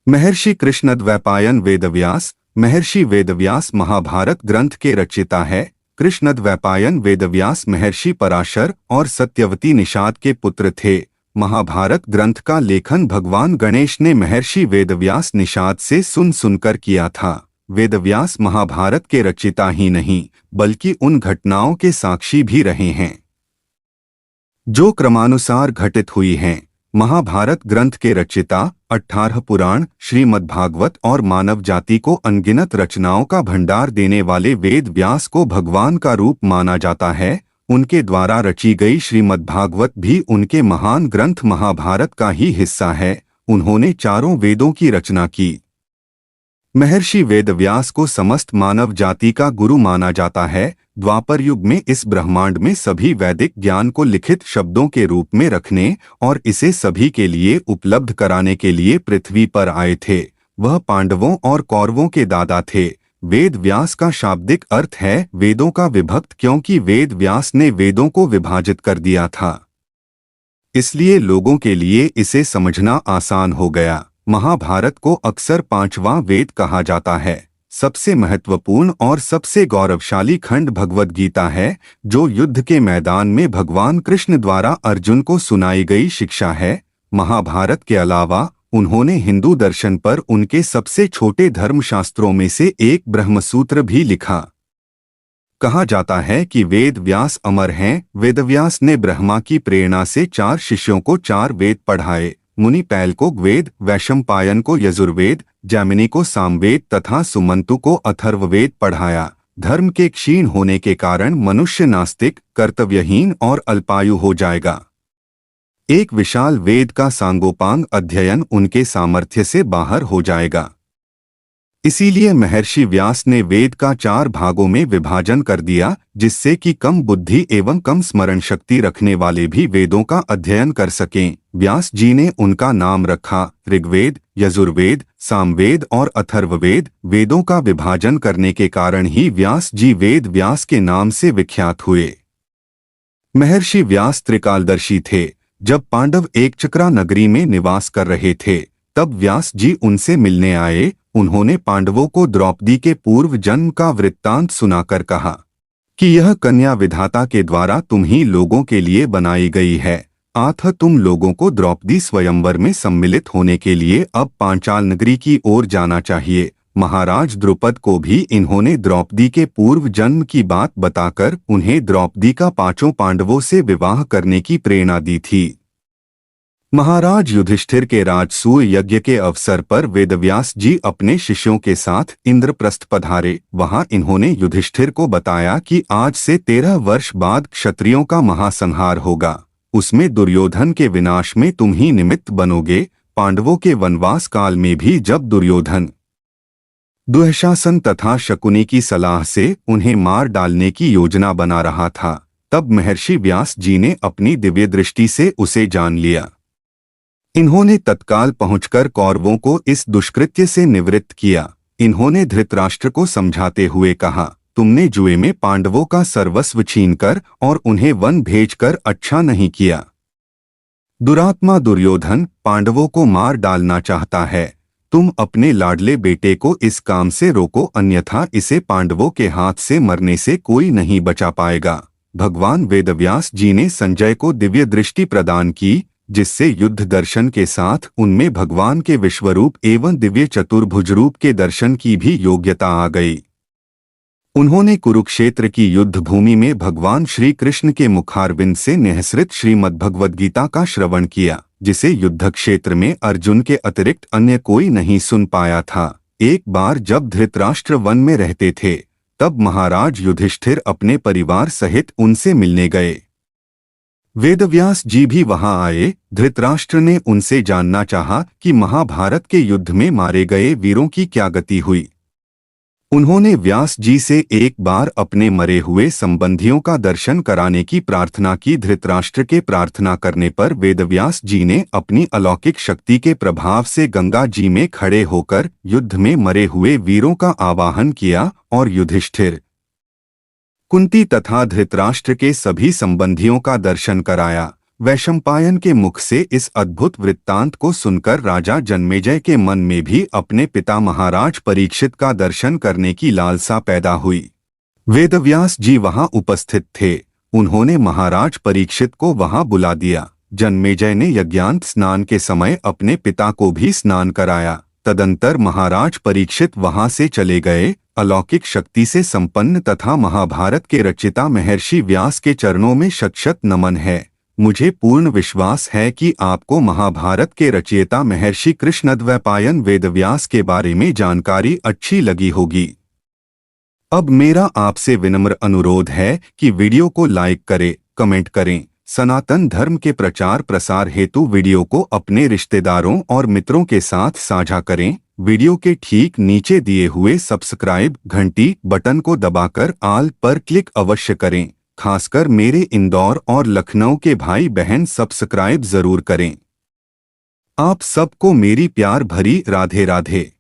महर्षि कृष्णद्वैपायन वेदव्यास। महर्षि वेदव्यास महाभारत ग्रंथ के रचयिता है। कृष्णद्वैपायन वेदव्यास महर्षि पराशर और सत्यवती निषाद के पुत्र थे। महाभारत ग्रंथ का लेखन भगवान गणेश ने महर्षि वेदव्यास निषाद से सुन सुनकर किया था। वेदव्यास महाभारत के रचयिता ही नहीं बल्कि उन घटनाओं के साक्षी भी रहे हैं जो क्रमानुसार घटित हुई हैं। महाभारत ग्रंथ के रचयिता 18 पुराण, श्रीमद्भागवत और मानव जाति को अनगिनत रचनाओं का भंडार देने वाले वेद व्यास को भगवान का रूप माना जाता है। उनके द्वारा रची गई श्रीमद्भागवत भी उनके महान ग्रंथ महाभारत का ही हिस्सा है। उन्होंने चारों वेदों की रचना की। महर्षि वेदव्यास को समस्त मानव जाति का गुरु माना जाता है। द्वापर युग में इस ब्रह्मांड में सभी वैदिक ज्ञान को लिखित शब्दों के रूप में रखने और इसे सभी के लिए उपलब्ध कराने के लिए पृथ्वी पर आए थे। वह पांडवों और कौरवों के दादा थे। वेद व्यास का शाब्दिक अर्थ है वेदों का विभक्त, क्योंकि वेद व्यास ने वेदों को विभाजित कर दिया था, इसलिए लोगों के लिए इसे समझना आसान हो गया। महाभारत को अक्सर पांचवां वेद कहा जाता है। सबसे महत्वपूर्ण और सबसे गौरवशाली खंड भगवद गीता है, जो युद्ध के मैदान में भगवान कृष्ण द्वारा अर्जुन को सुनाई गई शिक्षा है। महाभारत के अलावा उन्होंने हिंदू दर्शन पर उनके सबसे छोटे धर्मशास्त्रों में से एक ब्रह्मसूत्र भी लिखा। कहा जाता है कि वेद व्यास अमर हैं। वेदव्यास ने ब्रह्मा की प्रेरणा से 4 शिष्यों को 4 वेद पढ़ाए। मुनि पैल को वेद, वैशंपायन को यजुर्वेद, जैमिनी को सामवेद तथा सुमंतु को अथर्ववेद पढ़ाया। धर्म के क्षीण होने के कारण मनुष्य नास्तिक, कर्तव्यहीन और अल्पायु हो जाएगा। एक विशाल वेद का सांगोपांग अध्ययन उनके सामर्थ्य से बाहर हो जाएगा। इसीलिए महर्षि व्यास ने वेद का 4 भागों में विभाजन कर दिया, जिससे कि कम बुद्धि एवं कम स्मरण शक्ति रखने वाले भी वेदों का अध्ययन कर सकें। व्यास जी ने उनका नाम रखा ऋग्वेद, यजुर्वेद, सामवेद और अथर्ववेद। वेदों का विभाजन करने के कारण ही व्यास जी वेद व्यास के नाम से विख्यात हुए। महर्षि व्यास त्रिकालदर्शी थे। जब पांडव एकचक्रा नगरी में निवास कर रहे थे, तब व्यास जी उनसे मिलने आए। उन्होंने पांडवों को द्रौपदी के पूर्व जन्म का वृत्तांत सुनाकर कहा कि यह कन्या विधाता के द्वारा तुम ही लोगों के लिए बनाई गई है। अतः तुम लोगों को द्रौपदी स्वयंवर में सम्मिलित होने के लिए अब पांचाल नगरी की ओर जाना चाहिए। महाराज द्रुपद को भी इन्होंने द्रौपदी के पूर्व जन्म की बात बताकर उन्हें द्रौपदी का 5 पांडवों से विवाह करने की प्रेरणा दी थी। महाराज युधिष्ठिर के राजसूय यज्ञ के अवसर पर वेदव्यास जी अपने शिष्यों के साथ इंद्रप्रस्थ पधारे। वहां इन्होंने युधिष्ठिर को बताया कि आज से 13 वर्ष बाद क्षत्रियों का महासंहार होगा। उसमें दुर्योधन के विनाश में तुम ही निमित्त बनोगे। पांडवों के वनवास काल में भी जब दुर्योधन दुःशासन तथा शकुनी की सलाह से उन्हें मार डालने की योजना बना रहा था, तब महर्षि व्यास जी ने अपनी दिव्य दृष्टि से उसे जान लिया। इन्होंने तत्काल पहुंचकर कौरवों को इस दुष्कृत्य से निवृत्त किया। इन्होंने धृतराष्ट्र को समझाते हुए कहा, तुमने जुए में पांडवों का सर्वस्व छीनकर और उन्हें वन भेजकर अच्छा नहीं किया। दुरात्मा दुर्योधन पांडवों को मार डालना चाहता है। तुम अपने लाडले बेटे को इस काम से रोको, अन्यथा इसे पांडवों के हाथ से मरने से कोई नहीं बचा पाएगा। भगवान वेदव्यास जी ने संजय को दिव्य दृष्टि प्रदान की, जिससे युद्ध दर्शन के साथ उनमें भगवान के विश्वरूप एवं दिव्य चतुर्भुज रूप के दर्शन की भी योग्यता आ गई। उन्होंने कुरुक्षेत्र की युद्ध भूमि में भगवान श्री कृष्ण के मुखारविंद से निःसृत श्रीमद्भगवद गीता का श्रवण किया, जिसे युद्ध क्षेत्र में अर्जुन के अतिरिक्त अन्य कोई नहीं सुन पाया था। एक बार जब धृतराष्ट्र वन में रहते थे, तब महाराज युधिष्ठिर अपने परिवार सहित उनसे मिलने गए। वेदव्यास जी भी वहां आए। धृतराष्ट्र ने उनसे जानना चाहा कि महाभारत के युद्ध में मारे गए वीरों की क्या गति हुई। उन्होंने व्यास जी से एक बार अपने मरे हुए संबंधियों का दर्शन कराने की प्रार्थना की। धृतराष्ट्र के प्रार्थना करने पर वेदव्यास जी ने अपनी अलौकिक शक्ति के प्रभाव से गंगा जी में खड़े होकर युद्ध में मरे हुए वीरों का आवाहन किया और युधिष्ठिर, कुंती तथा धृतराष्ट्र के सभी संबंधियों का दर्शन कराया। वैशंपायन के मुख से इस अद्भुत वृत्तांत को सुनकर राजा जन्मेजय के मन में भी अपने पिता महाराज परीक्षित का दर्शन करने की लालसा पैदा हुई। वेदव्यास जी वहां उपस्थित थे। उन्होंने महाराज परीक्षित को वहां बुला दिया। जन्मेजय ने यज्ञांत स्नान के समय अपने पिता को भी स्नान कराया। तदंतर महाराज परीक्षित वहां से चले गए। अलौकिक शक्ति से संपन्न तथा महाभारत के रचिता महर्षि व्यास के चरणों में शत नमन है। मुझे पूर्ण विश्वास है कि आपको महाभारत के रचयिता महर्षि कृष्णद्वैपायन वेदव्यास के बारे में जानकारी अच्छी लगी होगी। अब मेरा आपसे विनम्र अनुरोध है कि वीडियो को लाइक करें, कमेंट करें। सनातन धर्म के प्रचार प्रसार हेतु वीडियो को अपने रिश्तेदारों और मित्रों के साथ साझा करें। वीडियो के ठीक नीचे दिए हुए सब्सक्राइब घंटी बटन को दबाकर ऑल पर क्लिक अवश्य करें। खासकर मेरे इंदौर और लखनऊ के भाई बहन सब्सक्राइब जरूर करें। आप सबको मेरी प्यार भरी राधे राधे।